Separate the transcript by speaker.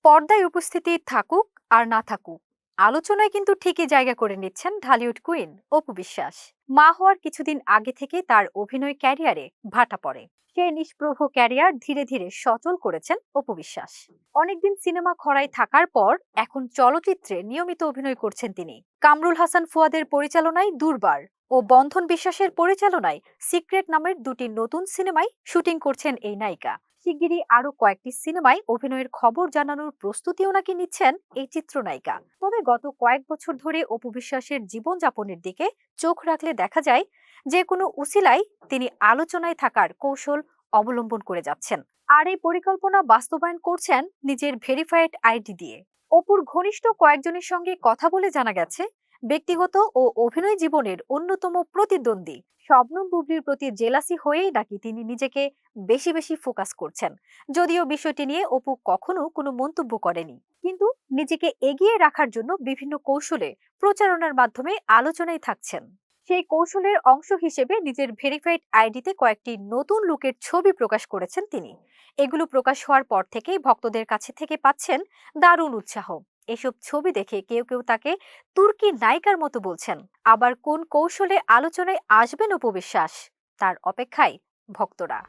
Speaker 1: পর্দায় উপস্থিতি থাকুক আর না থাকুক, আলোচনায় কিন্তু ঠিকই জায়গা করে নিচ্ছেন ঢালিউড কুইন অপু বিশ্বাস। মা হওয়ার কিছুদিন আগে থেকে তার অভিনয় ক্যারিয়ারে ভাটা পড়ে। সেই নিষ্প্রভ ক্যারিয়ার ধীরে ধীরে সচল করেছেন অপু বিশ্বাস। অনেকদিন সিনেমা খরায় থাকার পর এখন চলচ্চিত্রে নিয়মিত অভিনয় করছেন তিনি। কামরুল হাসান ফুয়াদের পরিচালনায় দুর্বার ও বন্ধন বিশ্বাসের পরিচালনায় সিক্রেট নামের দুটি নতুন সিনেমায় শুটিং করছেন এই নায়িকা। শিগগিরই আরো কয়েকটি সিনেমায় অভিনয়ের খবর জানানোর প্রস্তুতিও নাকি নিচ্ছেন এই চিত্রনায়িকা। তবে গত কয়েক বছর ধরে অপু বিশ্বাসের জীবনযাপনের দিকে চোখ রাখলে দেখা যায় যে কোনো উসিলায় তিনি আলোচনায় থাকার কৌশল অবলম্বন করে যাচ্ছেন। আর এই পরিকল্পনা বাস্তবায়ন করছেন নিজের ভেরিফাইড আইডি দিয়ে। অপুর ঘনিষ্ঠ কয়েকজনের সঙ্গে কথা বলে জানা গেছে, ব্যক্তিগত ও অভিনয় জীবনের অন্যতম প্রতিদ্বন্দ্বী শবনম বুবলির প্রতি জেলাসি হয়েই নাকি তিনি নিজেকে বেশি বেশি ফোকাস করছেন। যদিও বিষয়টি নিয়ে অপু কখনো কোনো মন্তব্য করেনি, কিন্তু নিজেকে এগিয়ে রাখার জন্য বিভিন্ন কৌশলে প্রচারণার মাধ্যমে আলোচনায় থাকছেন। সেই কৌশলের অংশ হিসেবে নিজের ভেরিফাইড আইডিতে কয়েকটি নতুন লুকের ছবি প্রকাশ করেছেন তিনি। এগুলো প্রকাশ হওয়ার পর থেকেই ভক্তদের কাছে থেকে পাচ্ছেন দারুণ উৎসাহ। এসব ছবি দেখে কেউ কেউ তাকে তুর্কি নায়িকার মতো বলছেন। আবার কোন কৌশলে আলোচনায় আসবেন অপু বিশ্বাস, তার অপেক্ষায় ভক্তরা।